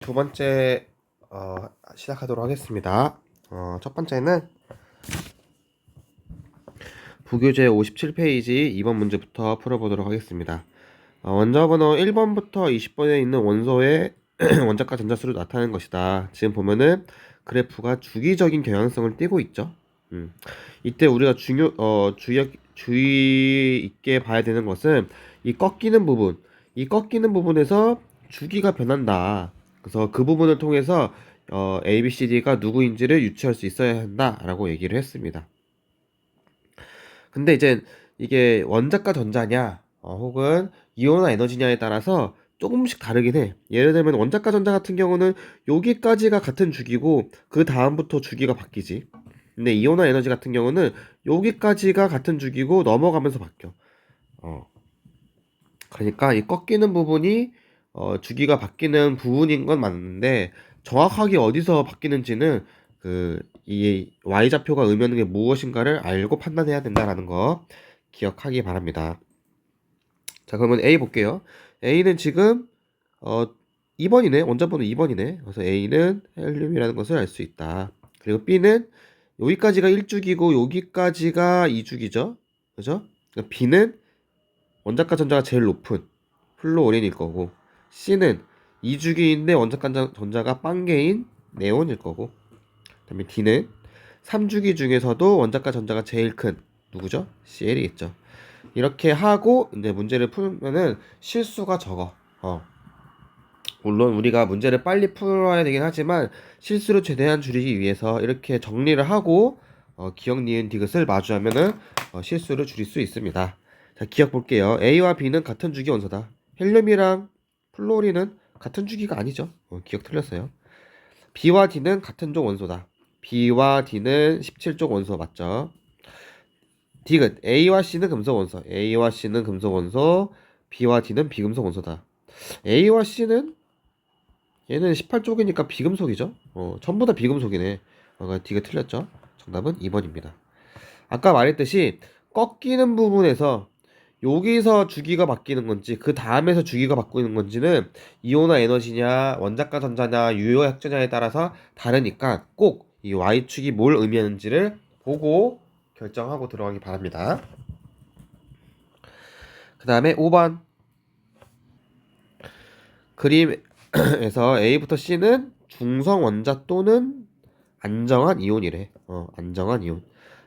두 번째 시작하도록 하겠습니다. 첫 번째는 부교재 57페이지 2번 문제부터 풀어보도록 하겠습니다. 원자번호 1번부터 20번에 있는 원소의 원자과 전자수를 나타내는 것이다. 지금 보면은 그래프가 주기적인 경향성을 띠고 있죠. 이때 우리가 주의 있게 봐야 되는 것은 이 꺾이는 부분에서 주기가 변한다. 그래서 그 부분을 통해서 A, B, C, D가 누구인지를 유추할 수 있어야 한다라고 얘기를 했습니다. 근데 이제 이게 원자과 전자냐, 혹은 이온화 에너지냐에 따라서 조금씩 다르긴 해. 예를 들면 원자과 전자 같은 경우는 여기까지가 같은 주기고 그 다음부터 주기가 바뀌지. 근데 이온화 에너지 같은 경우는 여기까지가 같은 주기고 넘어가면서 바뀌어. 그러니까 이 꺾이는 부분이 주기가 바뀌는 부분인 건 맞는데 정확하게 어디서 바뀌는지는 이 y좌표가 의미하는 게 무엇인가를 알고 판단해야 된다라는 거 기억하기 바랍니다. 자, 그러면 A 볼게요. A는 지금 2번이네. 원자번호 2번이네. 그래서 A는 헬륨이라는 것을 알 수 있다. 그리고 B는 여기까지가 1주기고 여기까지가 2주기죠. 그죠? 그러니까 B는 원자과 전자가 제일 높은 플루오린일 거고, C는 2주기인데 원자과 전자가 빵개인 네온일 거고, 그다음에 D는 3주기 중에서도 원자과 전자가 제일 큰 누구죠? CL이겠죠. 이렇게 하고 이제 문제를 풀면은 실수가 적어. 물론 우리가 문제를 빨리 풀어야 되긴 하지만 실수를 최대한 줄이기 위해서 이렇게 정리를 하고 기억, 니은, 디귿을 마주하면은 실수를 줄일 수 있습니다. 자, 기억 볼게요. A와 B는 같은 주기 원소다. 헬륨이랑 플로린은 같은 주기가 아니죠. 기억 틀렸어요. B와 D는 같은 족 원소다. B와 D는 17족 원소 맞죠? 디귿 A와 C는 금속 원소. A와 C는 금속 원소. B와 D는 비금속 원소다. A와 C는 얘는 18쪽이니까 비금속이죠. 전부 다 비금속이네. D가 틀렸죠. 정답은 2번입니다. 아까 말했듯이 꺾이는 부분에서 여기서 주기가 바뀌는 건지 그 다음에서 주기가 바뀌는 건지는 이온화 에너지냐 원자과 전자냐 유효 핵전자에 따라서 다르니까 꼭 이 y축이 뭘 의미하는지를 보고 결정하고 들어가기 바랍니다. 그 다음에 5번 그림에서 A부터 C는 중성 원자 또는 안정한 이온이래. 안정한 이온.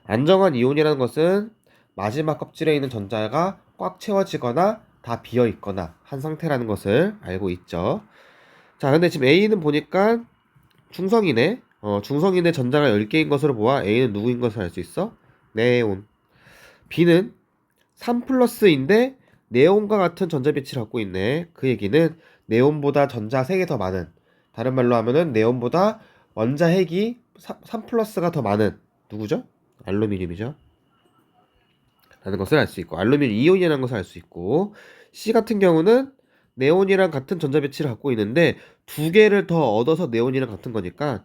안정한 이온이라는 것은 마지막 껍질에 있는 전자가 꽉 채워지거나 다 비어 있거나 한 상태라는 것을 알고 있죠. 자, 근데 지금 A는 보니까 중성이네. 중성인데 전자가 10개인 것으로 보아 A는 누구인 것을 알 수 있어? 네온. B는 3 플러스인데 네온과 같은 전자 배치를 갖고 있네. 그 얘기는 네온보다 전자 3개 더 많은, 다른 말로 하면은 네온보다 원자 핵이 3 플러스가 더 많은 누구죠? 알루미늄이죠. 라는 것을 알 수 있고, 알루미늄 이온이라는 것을 알 수 있고, C 같은 경우는 네온이랑 같은 전자 배치를 갖고 있는데 두 개를 더 얻어서 네온이랑 같은 거니까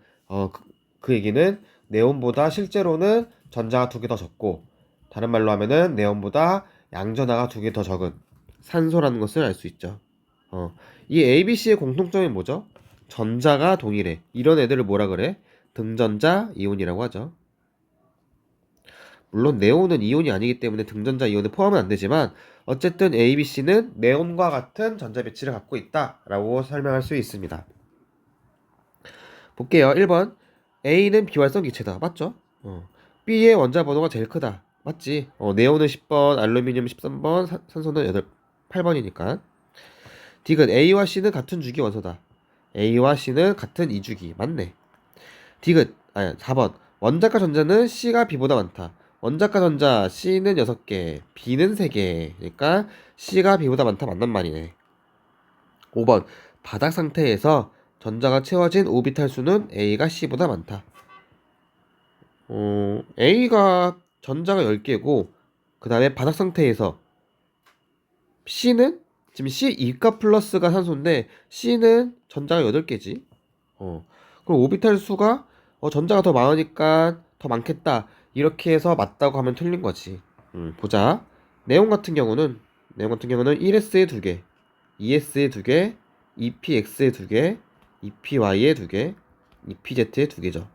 그 얘기는 네온보다 실제로는 전자가 2개 더 적고, 다른 말로 하면은 네온보다 양전하가 2개 더 적은 산소라는 것을 알 수 있죠. 이 ABC의 공통점이 뭐죠? 전자가 동일해. 이런 애들을 뭐라 그래? 등전자 이온이라고 하죠. 물론 네온은 이온이 아니기 때문에 등전자 이온을 포함은 안 되지만 어쨌든 ABC는 네온과 같은 전자 배치를 갖고 있다라고 설명할 수 있습니다. 볼게요. 1번 A는 비활성 기체다. 맞죠? B의 원자 번호가 제일 크다. 맞지? 네온은 10번, 알루미늄 13번, 산소는 8번이니까. 디귿 A와 C는 같은 주기 원소다. A와 C는 같은 2주기. 맞네. 디귿 4번 원자과 전자는 C가 B보다 많다. 원자과 전자 C는 6개, B는 3개. 그러니까 C가 B보다 많다 맞는 말이네. 5번 바닥 상태에서 전자가 채워진 오비탈 수는 A가 C보다 많다. A가 전자가 10개고 그 다음에 바닥 상태에서 C는 지금 C 2가 플러스가 산소인데 C는 전자가 8개지. 그럼 오비탈 수가 전자가 더 많으니까 더 많겠다. 이렇게 해서 맞다고 하면 틀린 거지. 보자. 내용 같은 경우는 1S에 2개, 2S에 2개, 2PX에 2개, EPY에 2개, EPZ에 2개죠.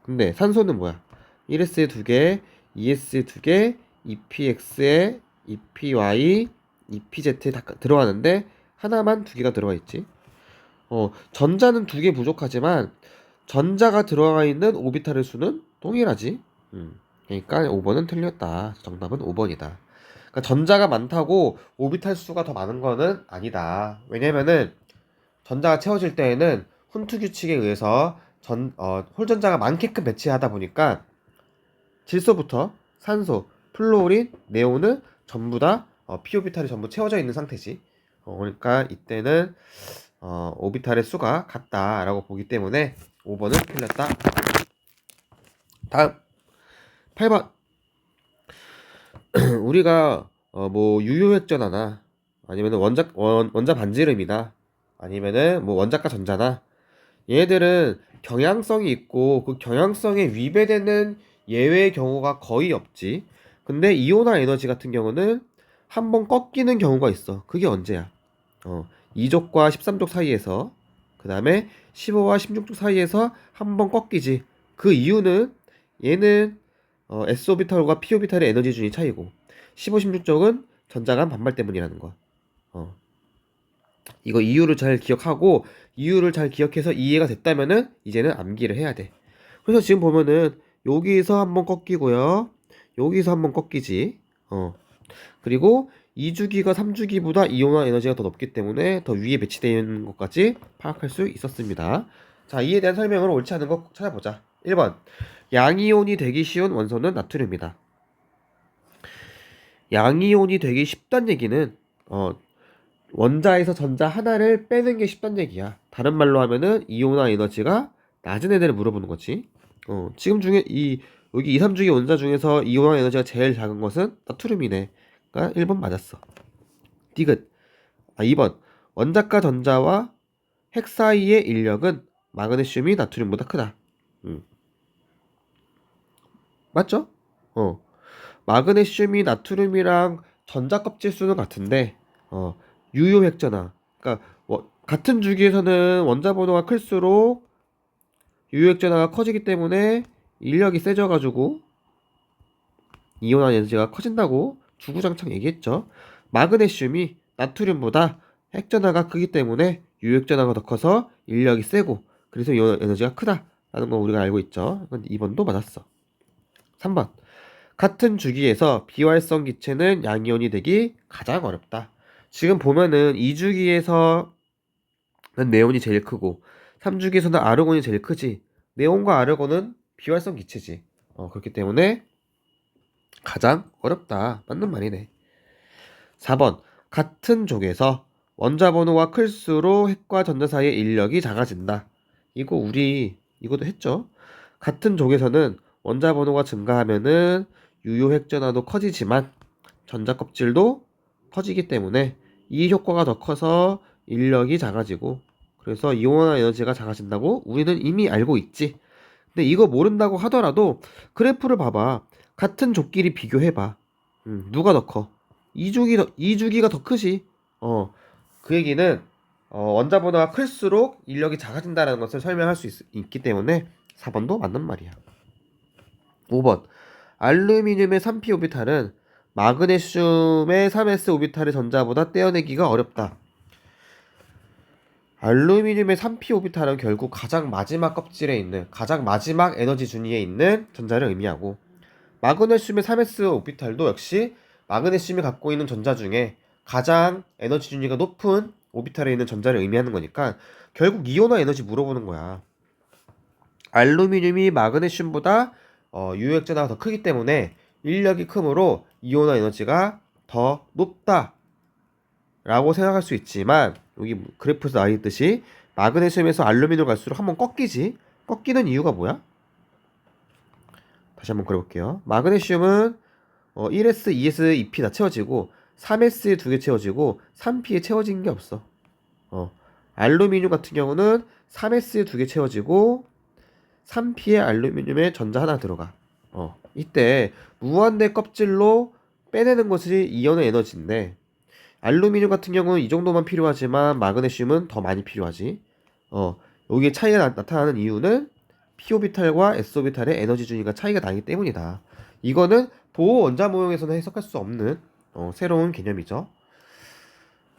근데 산소는 뭐야? 1S에 2개, 2S에 2개, EPX에 EPY, EPZ에 다 들어가는데 하나만 2개가 들어가 있지. 전자는 2개 부족하지만 전자가 들어가 있는 오비탈의 수는 동일하지. 그러니까 5번은 틀렸다. 정답은 5번이다. 그러니까 전자가 많다고 오비탈 수가 더 많은 거는 아니다. 왜냐면은 전자가 채워질 때에는 훈트 규칙에 의해서 홀전자가 많게끔 배치하다 보니까 질소부터 산소, 플루오린, 네온은 전부 다 p오비탈이 전부 채워져 있는 상태지. 그러니까 이때는 오비탈의 수가 같다라고 보기 때문에 5번은 틀렸다. 다음 8번. 우리가 뭐 유효액전하나 아니면은 원자 반지름이나 아니면은 뭐 원자과 전자나 얘네들은 경향성이 있고 그 경향성에 위배되는 예외의 경우가 거의 없지. 근데 이온화 에너지 같은 경우는 한번 꺾이는 경우가 있어. 그게 언제야? 2족과 13족 사이에서, 그 다음에 15와 16족 사이에서 한번 꺾이지. 그 이유는 얘는 s오비탈과 p오비탈의 에너지 준위 차이고 15, 16족은 전자간 반발 때문이라는 거야. 이거 이유를 잘 기억하고 이유를 잘 기억해서 이해가 됐다면은 이제는 암기를 해야 돼. 그래서 지금 보면은 여기서 한번 꺾이고요. 여기서 한번 꺾이지. 그리고 2주기가 3주기보다 이온화 에너지가 더 높기 때문에 더 위에 배치되어 있는 것까지 파악할 수 있었습니다. 자, 이에 대한 설명을 옳지 않은 거 찾아보자. 1번. 양이온이 되기 쉬운 원소는 나트륨이다. 양이온이 되기 쉽다는 얘기는 원자에서 전자 하나를 빼는 게 쉽다는 얘기야. 다른 말로 하면은 이온화 에너지가 낮은 애들을 물어보는 거지. 지금 중에 여기 2, 3주기 원자 중에서 이온화 에너지가 제일 작은 것은 나트륨이네. 그러니까 1번 맞았어. 디귿. 2번. 원자과 전자와 핵 사이의 인력은 마그네슘이 나트륨보다 크다. 맞죠? 마그네슘이 나트륨이랑 전자 껍질 수는 같은데 유효 핵전화. 그러니까 같은 주기에서는 원자 번호가 클수록 유효 핵전화가 커지기 때문에 인력이 세져가지고 이온화 에너지가 커진다고 주구장창 얘기했죠. 마그네슘이 나트륨보다 핵전화가 크기 때문에 유효 핵전화가 더 커서 인력이 세고 그래서 이온화 에너지가 크다라는 거 우리가 알고 있죠. 2번도 맞았어. 3번. 같은 주기에서 비활성 기체는 양이온이 되기 가장 어렵다. 지금 보면은 2주기에서는 네온이 제일 크고 3주기에서는 아르곤이 제일 크지. 네온과 아르곤은 비활성 기체지. 그렇기 때문에 가장 어렵다. 맞는 말이네. 4번. 같은 족에서 원자 번호가 클수록 핵과 전자 사이의 인력이 작아진다. 이거도 했죠. 같은 족에서는 원자 번호가 증가하면은 유효 핵전화도 커지지만 전자 껍질도 커지기 때문에 이 효과가 더 커서 인력이 작아지고 그래서 이온화 에너지가 작아진다고 우리는 이미 알고 있지. 근데 이거 모른다고 하더라도 그래프를 봐봐. 같은 족끼리 비교해봐. 누가 더 커? 2주기가 더 크지. 그 얘기는 원자 번호가 클수록 인력이 작아진다는 것을 설명할 수 있기 때문에 4번도 맞는 말이야. 5번. 알루미늄의 3p 오비탈은 마그네슘의 3s 오비탈의 전자보다 떼어내기가 어렵다. 알루미늄의 3p 오비탈은 결국 가장 마지막 껍질에 있는 가장 마지막 에너지 준위에 있는 전자를 의미하고 마그네슘의 3s 오비탈도 역시 마그네슘이 갖고 있는 전자 중에 가장 에너지 준위가 높은 오비탈에 있는 전자를 의미하는 거니까 결국 이온화 에너지 물어보는 거야. 알루미늄이 마그네슘보다 유효액전화가 더 크기 때문에 인력이 크므로 이온화 에너지가 더 높다 라고 생각할 수 있지만 여기 그래프에서 나와있듯이 마그네슘에서 알루미늄 갈수록 한번 꺾이지. 꺾이는 이유가 뭐야? 다시 한번 그려볼게요. 마그네슘은 1s, 2s, 2p 다 채워지고 3s에 2개 채워지고 3p에 채워진 게 없어. 알루미늄 같은 경우는 3s에 2개 채워지고 3p에 알루미늄에 전자 하나 들어가. 이때 무한대 껍질로 빼내는 것이 이온의 에너지인데 알루미늄 같은 경우는 이 정도만 필요하지만 마그네슘은 더 많이 필요하지. 여기에 차이가 나타나는 이유는 p 오비탈과 s 오비탈의 에너지 준위가 차이가 나기 때문이다. 이거는 보호 원자 모형에서는 해석할 수 없는 새로운 개념이죠.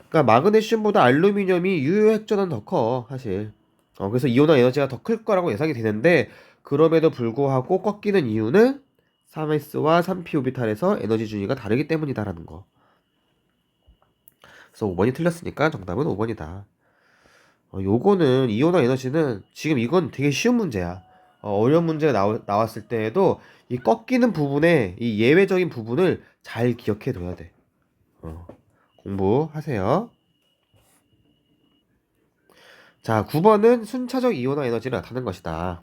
그러니까 마그네슘보다 알루미늄이 유효 핵전은 더 커, 사실. 그래서 이온화 에너지가 더 클 거라고 예상이 되는데, 그럼에도 불구하고 꺾이는 이유는 3s와 3p 오비탈에서 에너지 준위가 다르기 때문이다라는 거. 그래서 5번이 틀렸으니까 정답은 5번이다. 요거는 이온화 에너지는 지금 이건 되게 쉬운 문제야. 어려운 문제가 나왔을 때에도 이 꺾이는 부분에 이 예외적인 부분을 잘 기억해 둬야 돼. 공부하세요. 자, 9번은 순차적 이온화 에너지를 나타내는 것이다.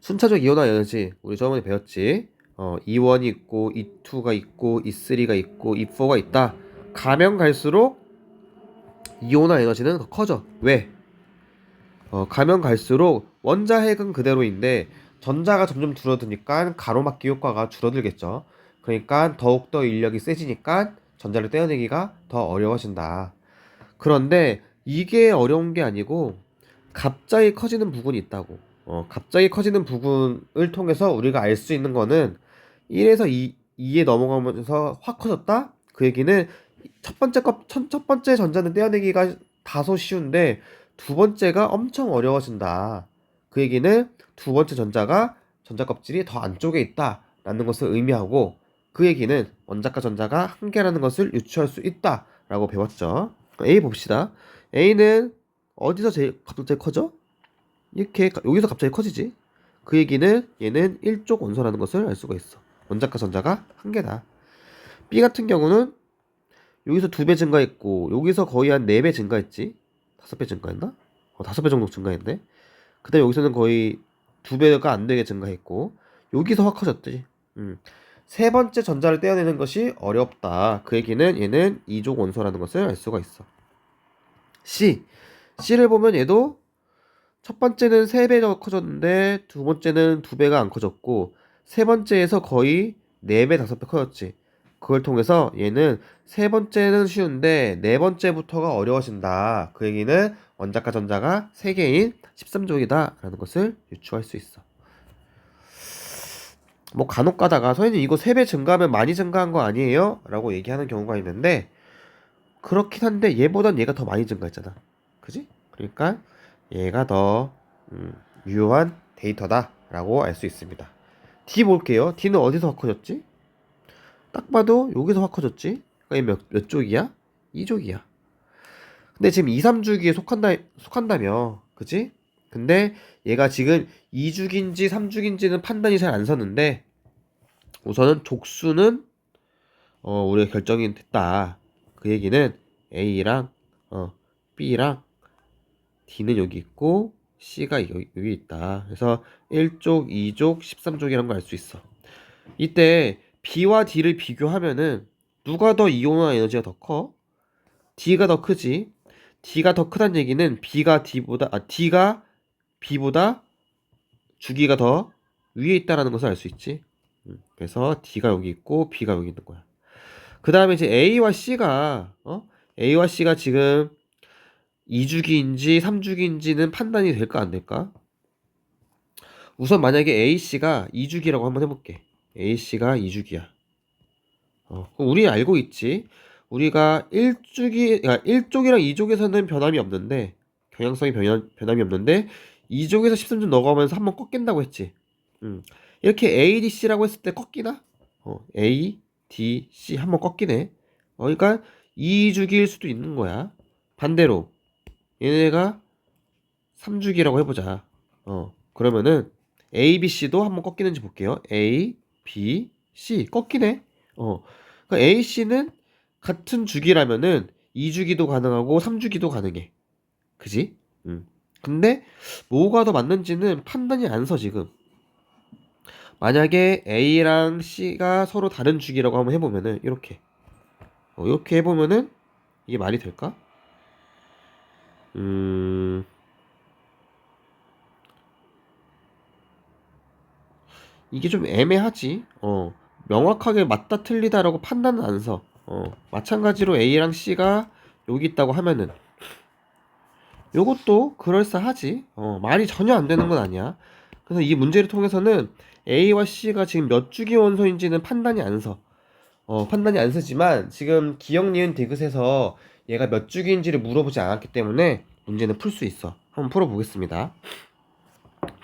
순차적 이온화 에너지 우리 저번에 배웠지. E1이 있고 E2가 있고 E3가 있고 E4가 있다. 가면 갈수록 이온화 에너지는 더 커져. 왜? 가면 갈수록 원자핵은 그대로인데 전자가 점점 줄어드니까 가로막기 효과가 줄어들겠죠. 그러니까 더욱더 인력이 세지니까 전자를 떼어내기가 더 어려워진다. 그런데 이게 어려운 게 아니고 갑자기 커지는 부분이 있다고. 갑자기 커지는 부분을 통해서 우리가 알 수 있는 거는 1에서 2에 넘어가면서 확 커졌다? 그 얘기는 첫 번째 전자는 떼어내기가 다소 쉬운데 두 번째가 엄청 어려워진다. 그 얘기는 두 번째 전자 껍질이 더 안쪽에 있다라는 것을 의미하고, 그 얘기는 원자과 전자가 한 개라는 것을 유추할 수 있다라고 배웠죠. A 봅시다. A는 어디서 갑자기 커져? 이렇게 여기서 갑자기 커지지. 그 얘기는 얘는 1족 원소라는 것을 알 수가 있어. 원자과 전자가 한 개다. B 같은 경우는 여기서 2배 증가했고 여기서 거의 한 4배 증가했지. 5배 증가했나? 5배 정도 증가했네. 그 다음에 여기서는 거의 2배가 안 되게 증가했고 여기서 확 커졌지. 세 번째 전자를 떼어내는 것이 어렵다. 그 얘기는 얘는 2족 원소라는 것을 알 수가 있어. C를 보면 얘도 첫 번째는 3배 더 커졌는데 두 번째는 2배가 안 커졌고 세 번째에서 거의 4배, 5배 커졌지. 그걸 통해서 얘는 세 번째는 쉬운데 네 번째부터가 어려워진다. 그 얘기는 원자과 전자가 3개인 13족이다 라는 것을 유추할 수 있어. 뭐 간혹 가다가 선생님 이거 3배 증가하면 많이 증가한 거 아니에요? 라고 얘기하는 경우가 있는데 그렇긴 한데 얘보단 얘가 더 많이 증가했잖아. 그지? 그러니까 얘가 더 유효한 데이터다 라고 알 수 있습니다. D 볼게요. D는 어디서 확 커졌지? 딱 봐도 여기서 확 커졌지? 그러니까 몇 쪽이야? 2족이야. 근데 지금 2, 3주기에 속한다며. 그치? 근데 얘가 지금 2주기인지 3주기인지는 판단이 잘 안 서는데 우선은 족수는 우리가 결정이 됐다. 그 얘기는 A랑 B랑 D는 여기 있고 C가 여기 있다. 그래서 1족, 2족, 13족이라는 걸 알 수 있어. 이때 B와 D를 비교하면은 누가 더 이온화 에너지가 더 커? D가 더 크지. D가 더 크다는 얘기는 D가 B보다 주기가 더 위에 있다라는 것을 알 수 있지. 그래서 D가 여기 있고 B가 여기 있는 거야. 그 다음에 이제 A와 C가 지금 2주기인지 3주기인지는 판단이 될까 안 될까? 우선 만약에 A씨가 2주기라고 한번 해볼게. A씨가 2주기야. 그럼 우리 알고 있지. 우리가 1족이랑 2족에서는 변함이 없는데 경향성이 변함이 없는데 2족에서 13족 넘어가면서 한번 꺾인다고 했지. 이렇게 A, D, C라고 했을 때 꺾이나? A, D, C 한번 꺾이네. 그러니까 2주기일 수도 있는 거야. 반대로 얘네가 3주기라고 해보자. 그러면은 A, B, C도 한번 꺾이는지 볼게요. A, B, C 꺾이네. 그러니까 A, C는 같은 주기라면은 2주기도 가능하고 3주기도 가능해. 그지? 근데 뭐가 더 맞는지는 판단이 안 서 지금. 만약에 A랑 C가 서로 다른 주기라고 한번 해보면은 이렇게 해보면은 이게 말이 될까? 이게 좀 애매하지. 명확하게 맞다 틀리다라고 판단은 안 서. 마찬가지로 A랑 C가 여기 있다고 하면은 요것도 그럴싸하지. 말이 전혀 안 되는 건 아니야. 그래서 이 문제를 통해서는 A와 C가 지금 몇 주기 원소인지는 판단이 안 서지만 지금 기억, 니은, 디귿에서 얘가 몇 주기인지를 물어보지 않았기 때문에 문제는 풀 수 있어. 한번 풀어보겠습니다.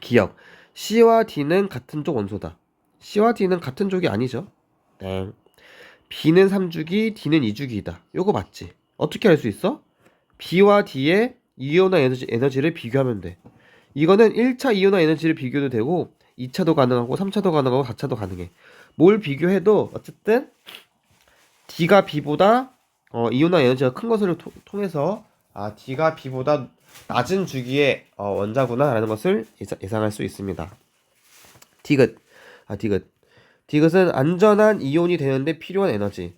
기억. C와 D는 같은 쪽 원소다. C와 D는 같은 쪽이 아니죠. 땡. B는 3주기, D는 2주기이다. 요거 맞지? 어떻게 알 수 있어? B와 D의 이온화 에너지를 비교하면 돼. 이거는 1차 이온화 에너지를 비교도 되고 2차도 가능하고 3차도 가능하고 4차도 가능해. 뭘 비교해도 어쨌든 D가 B보다 이온화 에너지가 큰 것을 통해서 D가 B보다 낮은 주기의 원자구나 라는 것을 예상할 수 있습니다. 디귿. 디귿은 안전한 이온이 되는데 필요한 에너지.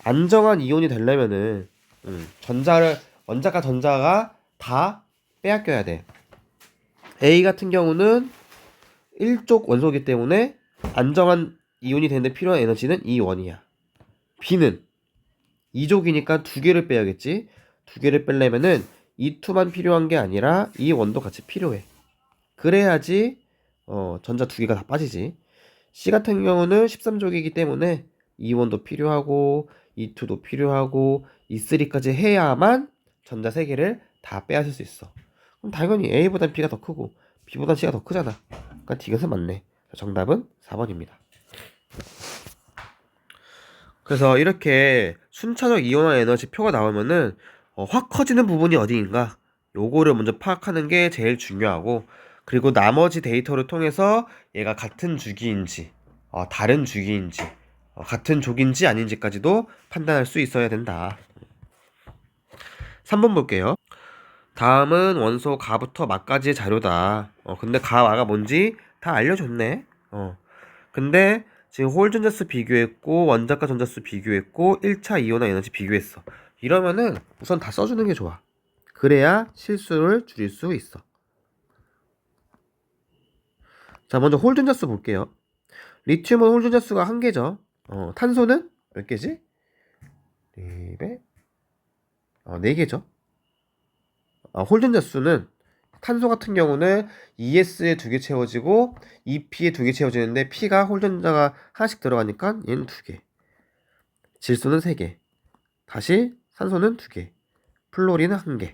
안정한 이온이 되려면은 원자과 전자가 다 빼앗겨야 돼. A 같은 경우는 1쪽 원소이기 때문에 안정한 이온이 되는데 필요한 에너지는 E1이야. B는 2족이니까 두 개를 빼야겠지. 두 개를 빼려면은 E2만 필요한 게 아니라 E1도 같이 필요해. 그래야지 전자 두 개가 다 빠지지. C 같은 경우는 13족이기 때문에 E1도 필요하고 E2도 필요하고 E3까지 해야만 전자 3개를 다 빼앗을 수 있어. 그럼 당연히 A보단 B가 더 크고 B보단 C가 더 크잖아. 그러니까 디귿은 맞네. 정답은 4번입니다. 그래서 이렇게 순차적 이온화 에너지 표가 나오면은 확 커지는 부분이 어디인가 요거를 먼저 파악하는 게 제일 중요하고, 그리고 나머지 데이터를 통해서 얘가 같은 주기인지 다른 주기인지 같은 족인지 아닌지까지도 판단할 수 있어야 된다. 3번 볼게요. 다음은 원소 가부터 마까지의 자료다. 근데 가, 마가 뭔지 다 알려줬네. 근데 지금 홀 전자수 비교했고 원자과 전자수 비교했고 1차 이온화 에너지 비교했어. 이러면은 우선 다 써주는 게 좋아. 그래야 실수를 줄일 수 있어. 자, 먼저 홀 전자수 볼게요. 리튬은 홀 전자수가 1개죠. 탄소는 몇 개지? 4배? 4개죠. 홀 전자수는 탄소 같은 경우는 ES에 2개 채워지고 EP에 2개 채워지는데 P가 홀 전자가 하나씩 들어가니까 얘는 2개. 질소는 3개. 다시 산소는 2개. 플로린은 1개.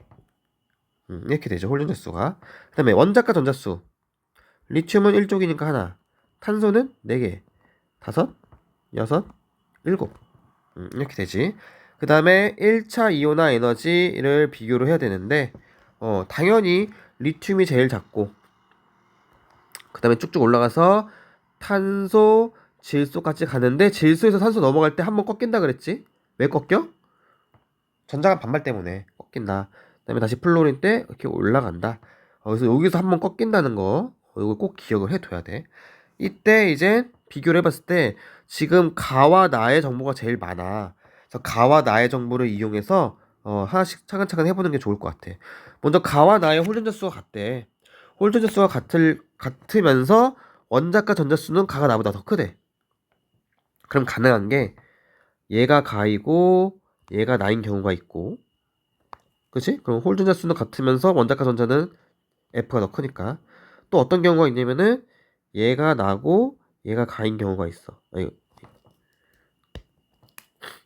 이렇게 되죠. 홀 전자수가. 그 다음에 원자과 전자수. 리튬은 1족이니까 하나. 탄소는 4개. 5, 6, 7. 이렇게 되지. 그 다음에 1차 이온화 에너지를 비교를 해야 되는데 당연히 리튬이 제일 작고, 그 다음에 쭉쭉 올라가서 탄소, 질소까지 가는데 질소에서 산소 넘어갈 때 한번 꺾인다 그랬지? 왜 꺾여? 전자간 반발 때문에 꺾인다. 그 다음에 다시 플로린 때 이렇게 올라간다. 그래서 여기서 한번 꺾인다는 거 이거 꼭 기억을 해둬야 돼. 이때 이제 비교를 해봤을 때 지금 가와 나의 정보가 제일 많아. 그래서 가와 나의 정보를 이용해서 하나씩 차근차근 해보는 게 좋을 것 같아. 먼저 가와 나의 홀전자수가 같대. 홀전자수가 같으면서 원자과 전자수는 가가 나보다 더 크대. 그럼 가능한 게 얘가 가이고 얘가 나인 경우가 있고, 그치? 그럼 홀 전자수는 같으면서 원자과 전자는 F가 더 크니까. 또 어떤 경우가 있냐면은 얘가 나고 얘가 가인 경우가 있어.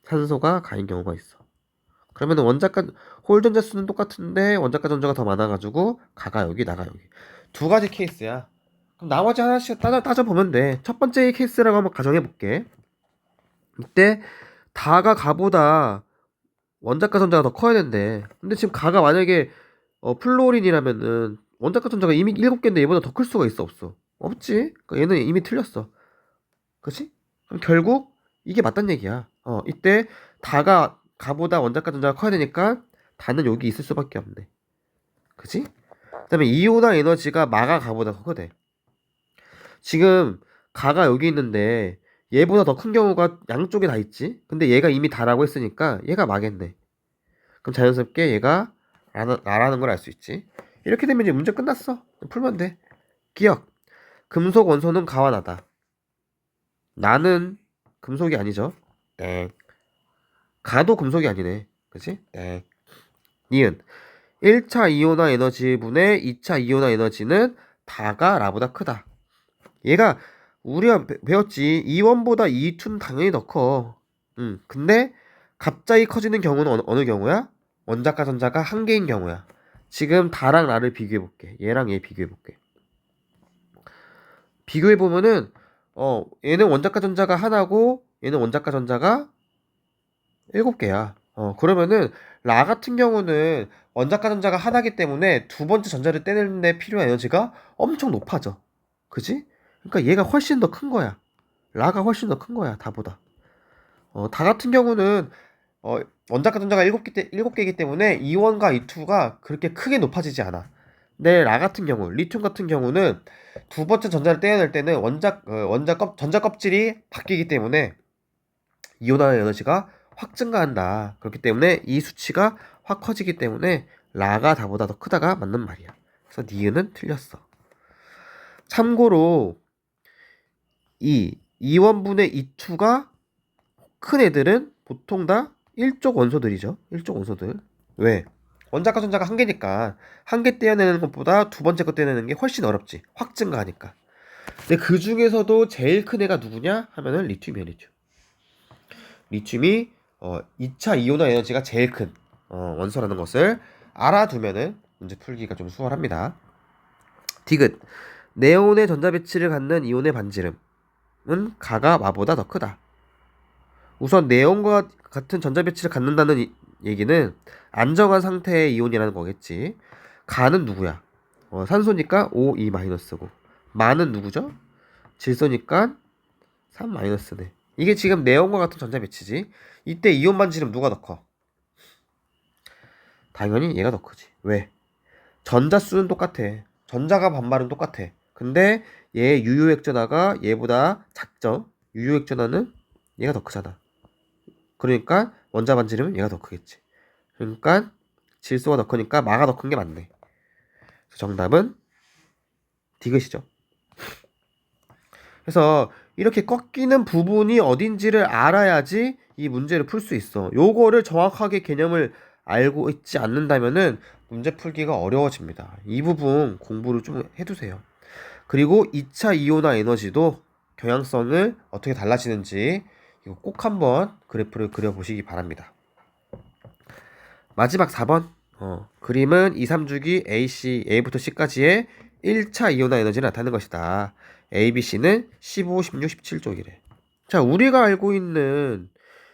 산소가 가인 경우가 있어. 그러면은 홀 전자수는 똑같은데 원자과 전자가 더 많아가지고 가가 여기 나가 여기. 두 가지 케이스야. 그럼 나머지 하나씩 따져보면 돼. 첫 번째 케이스라고 한번 가정해볼게. 이때 다가 가보다 원자과 전자가 더 커야 된대. 근데 지금 가가 만약에 플로린이라면은 원자과 전자가 이미 7개인데 얘보다 더 클 수가 있어 없어? 없지. 그러니까 얘는 이미 틀렸어. 그치? 그럼 결국 이게 맞단 얘기야. 이때 다가 가보다 원자과 전자가 커야 되니까 다는 여기 있을 수밖에 없네. 그치? 그 다음에 이온화 에너지가 마가 가보다 크거든. 지금 가가 여기 있는데 얘보다 더 큰 경우가 양쪽에 다 있지? 근데 얘가 이미 다라고 했으니까 얘가 마겠네. 그럼 자연스럽게 얘가 나라는 걸 알 수 있지. 이렇게 되면 이제 문제 끝났어. 풀면 돼. 기억. 금속 원소는 가와 나다. 나는 금속이 아니죠. 땡. 가도 금속이 아니네. 그치? 땡. 니은. 1차 이온화 에너지분의 2차 이온화 에너지는 다가 라보다 크다. 얘가 우리가 배웠지. E1보다 E2는 당연히 더 커. 근데 갑자기 커지는 경우는 어느 경우야? 원자과 전자가 한 개인 경우야. 지금 다랑 나를 비교해볼게. 얘랑 얘 비교해볼게. 비교해보면은 얘는 원자과 전자가 하나고 얘는 원자과 전자가 7개야. 그러면은 라 같은 경우는 원자과 전자가 하나기 때문에 두 번째 전자를 떼내는데 필요한 에너지가 엄청 높아져. 그지? 그러니까 얘가 훨씬 더 큰 거야. 라가 훨씬 더 큰 거야, 다보다. 다 같은 경우는 원자과 전자가 7개이기 때문에 E1과 E2가 그렇게 크게 높아지지 않아. 근데 라 같은 경우, 리튬 같은 경우는 두 번째 전자를 떼어낼 때는 전자 껍질이 바뀌기 때문에 이온화 에너지가 확 증가한다. 그렇기 때문에 이 수치가 확 커지기 때문에 라가 다보다 더 크다가 맞는 말이야. 그래서 니은은 틀렸어. 참고로 이 2원분의 2투가 큰 애들은 보통 다 일족 원소들이죠. 일족 원소들. 왜? 원자과 전자가 한 개니까 한 개 떼어내는 것보다 두 번째 거 떼어내는 게 훨씬 어렵지. 확 증가하니까. 근데 그 중에서도 제일 큰 애가 누구냐? 하면은 리튬이야, 리튬. 리튬이 2차 이온화 에너지가 제일 큰 원소라는 것을 알아두면은 문제 풀기가 좀 수월합니다. 디귿. 네온의 전자 배치를 갖는 이온의 반지름은 가가 마보다 더 크다. 우선 네온과 같은 전자 배치를 갖는다는 얘기는 안정한 상태의 이온이라는 거겠지. 가는 누구야? 산소니까 O2-고 마는 누구죠? 질소니까 3-네. 이게 지금 네온과 같은 전자 배치지. 이때 이온 반지름 누가 더 커? 당연히 얘가 더 크지. 왜? 전자 수는 똑같아. 전자가 반발은 똑같아. 근데 얘 유효액전화가 얘보다 작죠. 유효액전화는 얘가 더 크잖아. 그러니까 원자 반지름은 얘가 더 크겠지. 그러니까 질소가 더 크니까 마가 더 큰 게 맞네. 정답은 디귿이죠. 그래서 이렇게 꺾이는 부분이 어딘지를 알아야지 이 문제를 풀 수 있어. 요거를 정확하게 개념을 알고 있지 않는다면은 문제 풀기가 어려워집니다. 이 부분 공부를 좀 해두세요. 그리고 2차 이온화 에너지도 경향성을 어떻게 달라지는지 이거 꼭 한번 그래프를 그려보시기 바랍니다. 마지막 4번 그림은 2, 3주기 A부터 C까지의 1차 이온화 에너지를 나타내는 것이다. A, B, C는 15, 16, 17쪽이래. 자, 우리가 알고 있는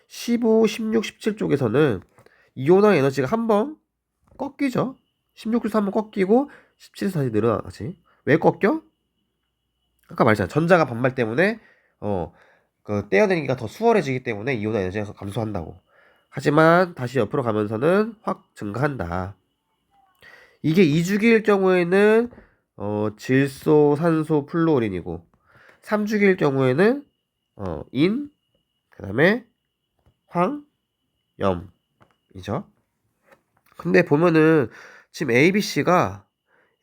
15, 16, 17쪽에서는 이온화 에너지가 한번 꺾이죠. 16에서 한번 꺾이고 17에서 다시 늘어나지. 왜 꺾여? 아까 말했잖아. 전자가 반발 때문에 그 떼어내기가 더 수월해지기 때문에 이온화 에너지가 감소한다고. 하지만 다시 옆으로 가면서는 확 증가한다. 이게 2주기일 경우에는 질소, 산소, 플루오린이고 3주기일 경우에는 인, 그 다음에 황, 염이죠. 근데 보면은 지금 A, B, C가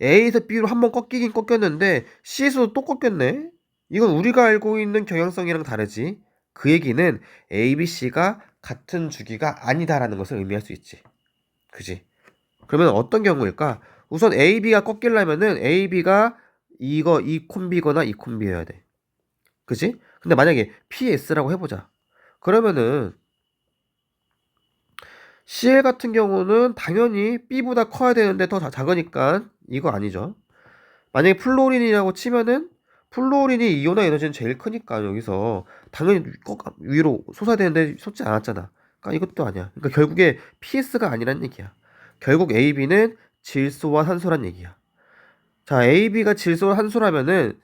A에서 B로 한번 꺾이긴 꺾였는데 C에서도 또 꺾였네. 이건 우리가 알고 있는 경향성이랑 다르지. 그 얘기는 A, B, C가 같은 주기가 아니다라는 것을 의미할 수 있지. 그지? 그러면 어떤 경우일까? 우선 A, B가 꺾이려면은 A, B가 이 콤비거나 이 콤비여야 돼. 그지? 근데 만약에 PS라고 해보자. 그러면은 CL 같은 경우는 당연히 B보다 커야 되는데 더 작으니까 이거 아니죠. 만약에 플로린이라고 치면은 플로린이 이온화 에너지는 제일 크니까 여기서 당연히 꼭 위로 솟아야 되는데 솟지 않았잖아. 그러니까 이것도 아니야. 그러니까 결국에 PS가 아니란 얘기야. 결국 AB는 질소와 산소란 얘기야. 자, AB가 질소와 산소라면은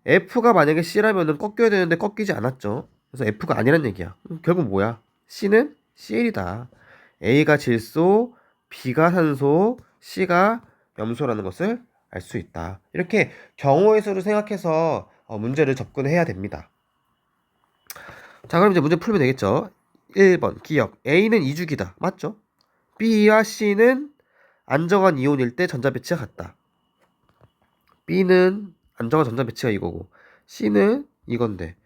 F가 만약에 C라면은 꺾여야 되는데 꺾이지 않았죠. 그래서 F가 아니란 얘기야. 결국 뭐야? C는 CL이다. A가 질소, B가 산소, C가 염소라는 것을 알 수 있다. 이렇게 경우의 수를 생각해서 문제를 접근해야 됩니다. 자, 그럼 이제 문제 풀면 되겠죠. 1번 기억. A는 2주기다. 맞죠? B와 C는 안정한 이온일 때 전자 배치가 같다. B는 안정한 전자 배치가 이거고 C는 이건데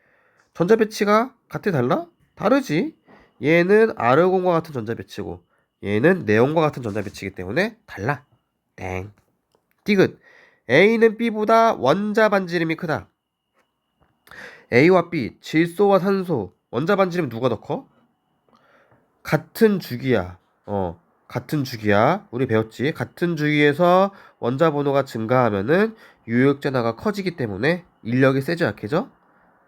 전자 배치가 같아 달라? 다르지. 얘는 아르곤과 같은 전자 배치고 얘는 네온과 같은 전자배치이기 때문에 달라. 땡. 디귿. A는 B보다 원자 반지름이 크다. A와 B, 질소와 산소, 원자 반지름 누가 더 커? 같은 주기야. 같은 주기야. 우리 배웠지? 같은 주기에서 원자 번호가 증가하면은 유효액전하가 커지기 때문에 인력이 세져 약해져?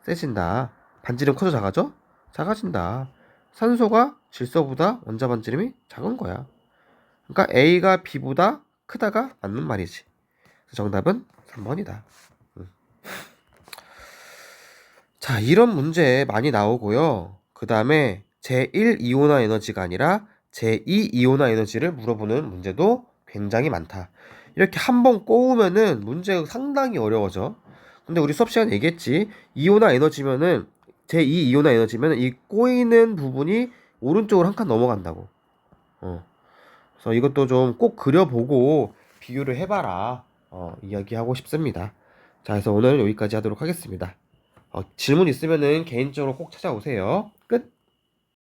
세진다. 반지름 커져 작아져? 작아진다. 산소가 질소보다 원자 반지름이 작은 거야. 그러니까 A가 B보다 크다가 맞는 말이지. 정답은 3번이다. 자, 이런 문제 많이 나오고요. 그 다음에 제1 이온화 에너지가 아니라 제2 이온화 에너지를 물어보는 문제도 굉장히 많다. 이렇게 한번 꼬우면은 문제가 상당히 어려워져. 근데 우리 수업 시간에 얘기했지. 이온화 에너지면은 제2 이온화 에너지면은 이 꼬이는 부분이 오른쪽으로 한 칸 넘어간다고. 그래서 이것도 좀 꼭 그려보고 비교를 해봐라. 이야기하고 싶습니다. 자, 그래서 오늘 여기까지 하도록 하겠습니다. 질문 있으면은 개인적으로 꼭 찾아오세요. 끝.